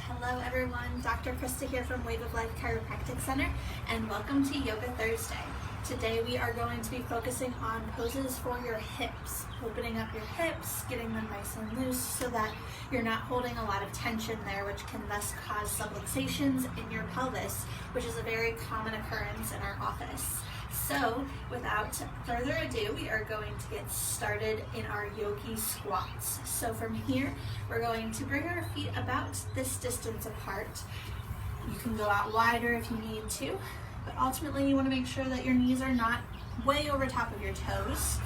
Hello everyone, Dr. Krista here from Wave of Life Chiropractic Center, and welcome to Yoga Thursday. Today we are going to be focusing on poses for your hips, opening up your hips, getting them nice and loose so that you're not holding a lot of tension there, which can thus cause subluxations in your pelvis, which is a very common occurrence in our office. So without further ado, we are going to get started in our yogi squats. So from here, we're going to bring our feet about this distance apart. You can go out wider if you need to, but ultimately you want to make sure that your knees are not way over top of your toes.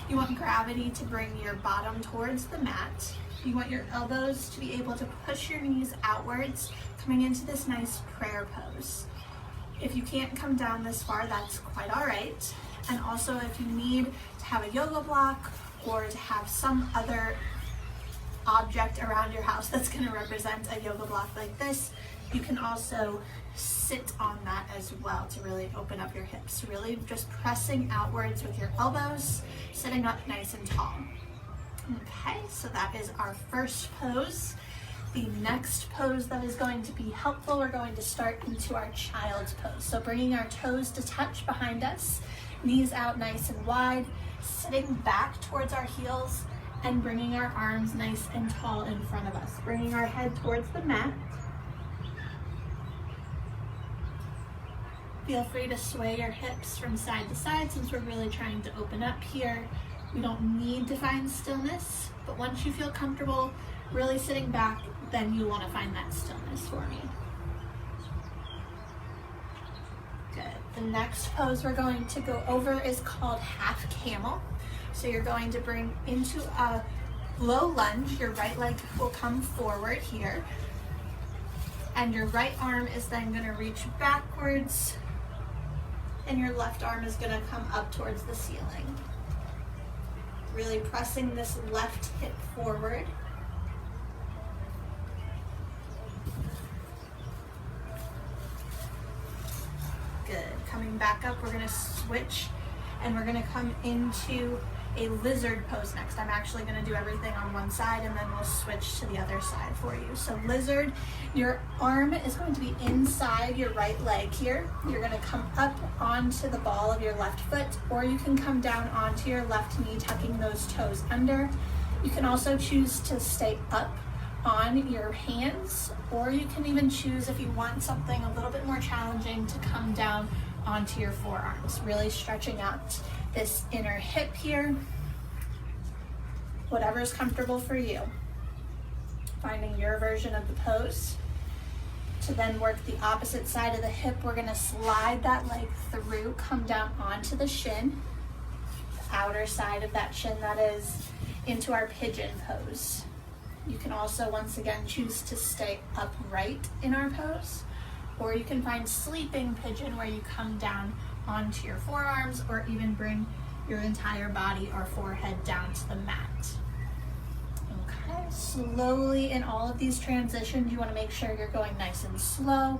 You want gravity to bring your bottom towards the mat. You want your elbows to be able to push your knees outwards, coming into this nice prayer pose. If you can't come down this far, that's quite all right. And also if you need to have a yoga block or to have some other object around your house that's going to represent a yoga block like this, you can also sit on that as well to really open up your hips. Really just pressing outwards with your elbows, sitting up nice and tall. Okay, so that is our first pose. The next pose that is going to be helpful, we're going to start into our child's pose. So bringing our toes to touch behind us, knees out nice and wide, sitting back towards our heels, and bringing our arms nice and tall in front of us. Bringing our head towards the mat. Feel free to sway your hips from side to side since we're really trying to open up here. We don't need to find stillness, but once you feel comfortable really sitting back, then you want to find that stillness for me. Good. The next pose we're going to go over is called half camel. So you're going to bring into a low lunge. Your right leg will come forward here, and your right arm is then going to reach backwards, and your left arm is going to come up towards the ceiling. Really pressing this left hip forward. Good. Coming back up, we're going to switch and we're going to come into a lizard pose next. I'm actually going to do everything on one side and then we'll switch to the other side for you. So lizard, your arm is going to be inside your right leg here. You're going to come up onto the ball of your left foot, or you can come down onto your left knee, tucking those toes under. You can also choose to stay up on your hands, or you can even choose, if you want something a little bit more challenging, to come down onto your forearms, really stretching out this inner hip here. Whatever's comfortable for you. Finding your version of the pose. To then work the opposite side of the hip, we're going to slide that leg through, come down onto the shin, the outer side of that shin, that is, into our pigeon pose. You can also, once again, choose to stay upright in our pose, or you can find sleeping pigeon where you come down onto your forearms, or even bring your entire body or forehead down to the mat. Okay, slowly in all of these transitions, you want to make sure you're going nice and slow,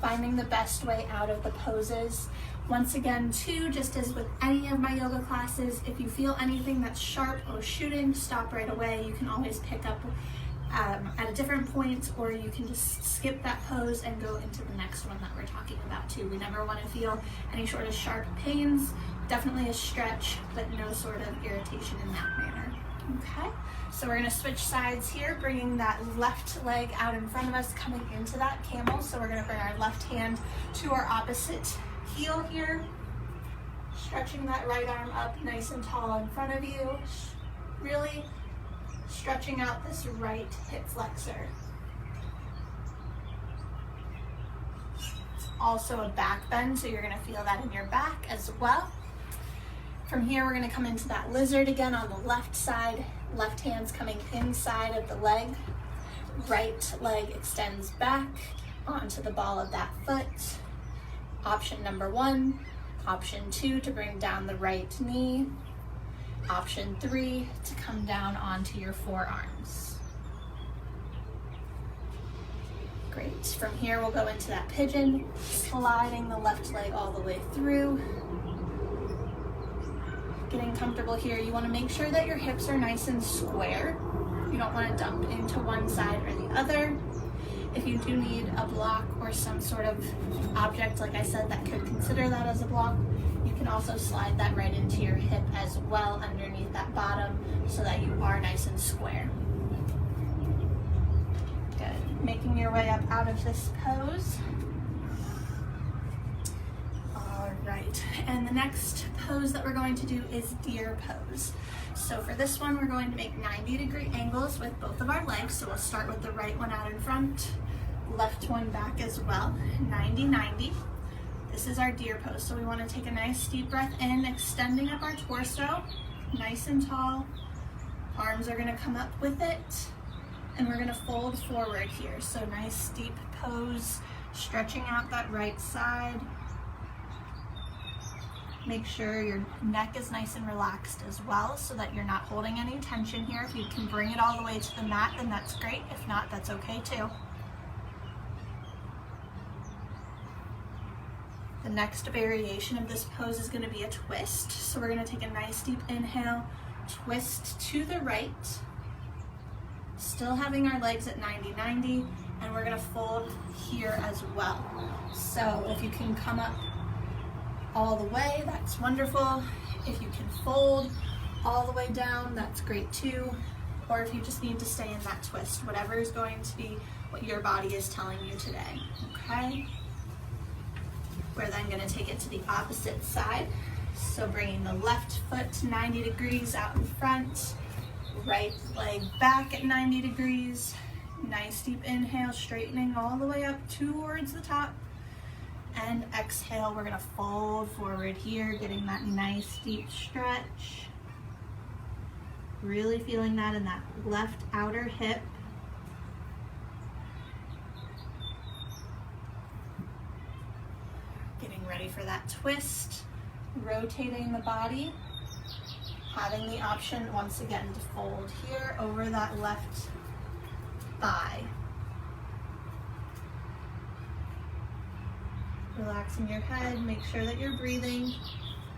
finding the best way out of the poses. Once again, too, just as with any of my yoga classes, if you feel anything that's sharp or shooting, stop right away. You can always pick up at a different point, or you can just skip that pose and go into the next one that we're talking about too. We never want to feel any sort of sharp pains, definitely a stretch, but no sort of irritation in that manner. Okay, so we're going to switch sides here, bringing that left leg out in front of us, coming into that camel. So we're going to bring our left hand to our opposite heel here, stretching that right arm up nice and tall in front of you, really stretching out this right hip flexor. It's also a back bend, so you're going to feel that in your back as well. From here, we're going to come into that lizard again on the left side. Left hand's coming inside of the leg. Right leg extends back onto the ball of that foot. Option number 1. Option 2, to bring down the right knee. Option 3, to come down onto your forearms. Great. From here, we'll go into that pigeon, sliding the left leg all the way through. Getting comfortable here, you want to make sure that your hips are nice and square. You don't want to dump into one side or the other. If you do need a block or some sort of object, like I said, that could consider that as a block, you can also slide that right into your hip as well underneath that bottom so that you are nice and square. Good. Making your way up out of this pose. All right, and the next pose that we're going to do is deer pose. So for this one, we're going to make 90-degree angles with both of our legs. So we'll start with the right one out in front, left one back as well, 90-90. This is our deer pose. So we want to take a nice deep breath in, extending up our torso, nice and tall. Arms are going to come up with it, and we're going to fold forward here. So nice deep pose, stretching out that right side. Make sure your neck is nice and relaxed as well so that you're not holding any tension here. If you can bring it all the way to the mat, then that's great. If not, that's okay too. The next variation of this pose is going to be a twist. So we're going to take a nice deep inhale, twist to the right, still having our legs at 90-90, and we're going to fold here as well. So if you can come up all the way, that's wonderful. If you can fold all the way down, that's great too. Or if you just need to stay in that twist, whatever is going to be what your body is telling you today, okay? We're then gonna take it to the opposite side. So bringing the left foot to 90 degrees out in front, right leg back at 90 degrees. Nice deep inhale, straightening all the way up towards the top. And exhale, we're gonna fold forward here, getting that nice deep stretch. Really feeling that in that left outer hip. Getting ready for that twist, rotating the body, having the option once again to fold here over that left thigh. Relaxing your head, make sure that you're breathing.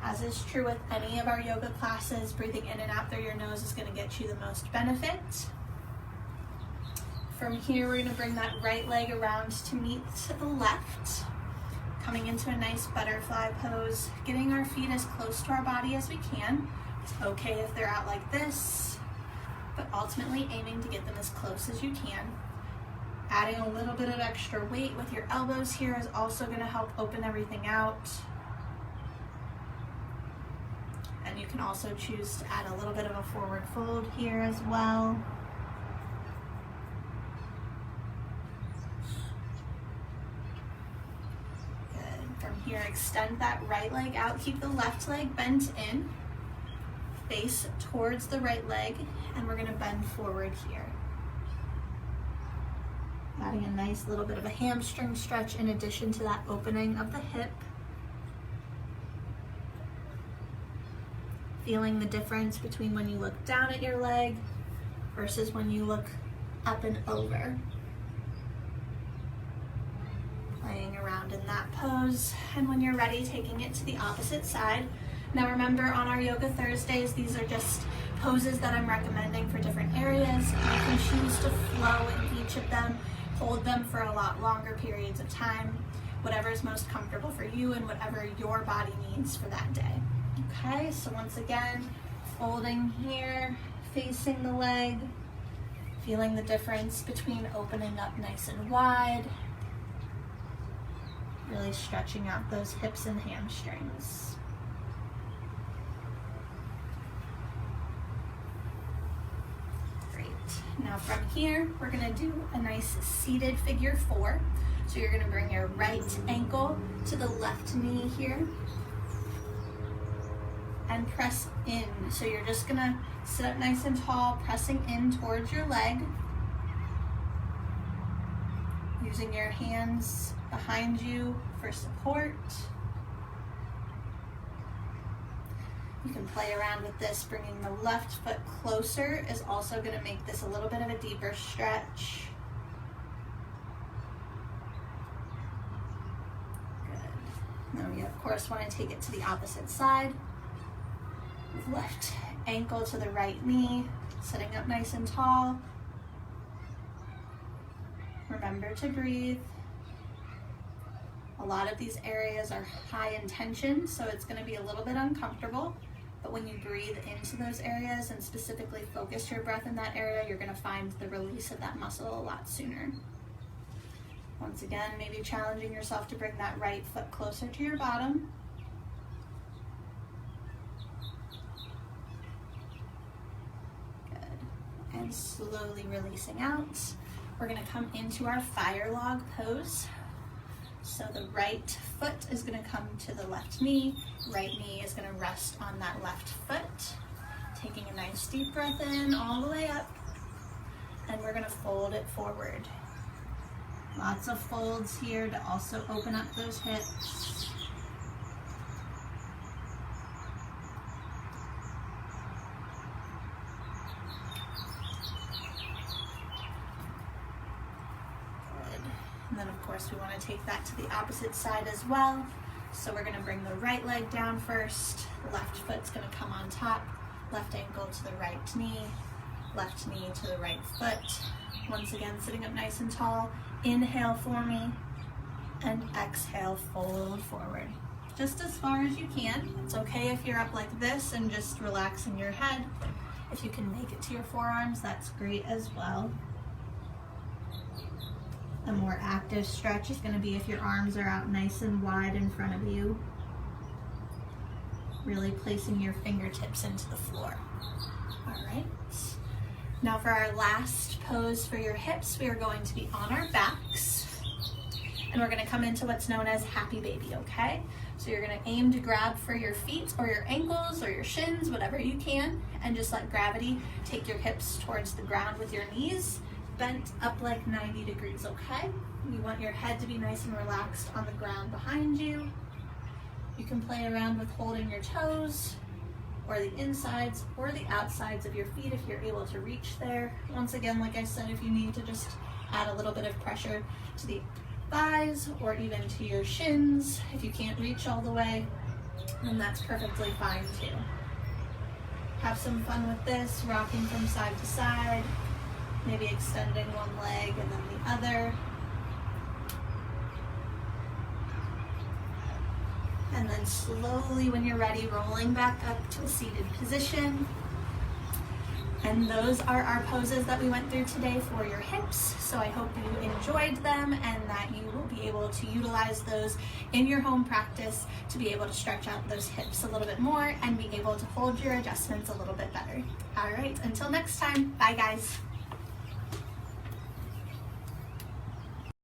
As is true with any of our yoga classes, breathing in and out through your nose is going to get you the most benefit. From here, we're going to bring that right leg around to meet to the left, coming into a nice butterfly pose, getting our feet as close to our body as we can. It's okay if they're out like this, but ultimately aiming to get them as close as you can. Adding a little bit of extra weight with your elbows here is also going to help open everything out. And you can also choose to add a little bit of a forward fold here as well. Good. From here, extend that right leg out. Keep the left leg bent in. Face towards the right leg, and we're going to bend forward here. Adding a nice little bit of a hamstring stretch in addition to that opening of the hip. Feeling the difference between when you look down at your leg versus when you look up and over. Playing around in that pose, and when you're ready, taking it to the opposite side. Now remember, on our Yoga Thursdays, these are just poses that I'm recommending for different areas. You can choose to flow in each of them, hold them for a lot longer periods of time, whatever is most comfortable for you and whatever your body needs for that day. Okay, so once again, folding here, facing the leg, feeling the difference between opening up nice and wide, really stretching out those hips and hamstrings. Now from here, we're gonna do a nice seated figure four. So you're gonna bring your right ankle to the left knee here and press in. So you're just gonna sit up nice and tall, pressing in towards your leg, using your hands behind you for support. You can play around with this. Bringing the left foot closer is also going to make this a little bit of a deeper stretch. Good. Now we of course want to take it to the opposite side. Left ankle to the right knee, sitting up nice and tall. Remember remember to breathe. A lot of these areas are high in tension, so it's going to be a little bit uncomfortable. But when you breathe into those areas and specifically focus your breath in that area, you're going to find the release of that muscle a lot sooner. Once again, maybe challenging yourself to bring that right foot closer to your bottom. Good. And slowly releasing out. We're going to come into our fire log pose. So the right foot is going to come to the left knee. Right knee is going to rest on that left foot. Taking a nice deep breath in all the way up. And we're going to fold it forward. Lots of folds here to also open up those hips. And then of course we want to take that to the opposite side as well. So we're going to bring the right leg down first, left foot's going to come on top, left ankle to the right knee, left knee to the right foot. Once again, sitting up nice and tall. Inhale for me, and exhale, fold forward. Just as far as you can. It's okay if you're up like this and just relaxing your head. If you can make it to your forearms, that's great as well. A more active stretch is going to be if your arms are out nice and wide in front of you. Really placing your fingertips into the floor. All right. Now for our last pose for your hips, we are going to be on our backs. And we're going to come into what's known as happy baby, okay? So you're going to aim to grab for your feet or your ankles or your shins, whatever you can, and just let gravity take your hips towards the ground with your knees bent up like 90 degrees, okay? You want your head to be nice and relaxed on the ground behind you. You can play around with holding your toes or the insides or the outsides of your feet if you're able to reach there. Once again, like I said, if you need to just add a little bit of pressure to the thighs or even to your shins, if you can't reach all the way, then that's perfectly fine too. Have some fun with this, rocking from side to side. Maybe extending one leg and then the other. And then slowly, when you're ready, rolling back up to a seated position. And those are our poses that we went through today for your hips. So I hope you enjoyed them and that you will be able to utilize those in your home practice to be able to stretch out those hips a little bit more and be able to hold your adjustments a little bit better. All right, until next time, bye guys.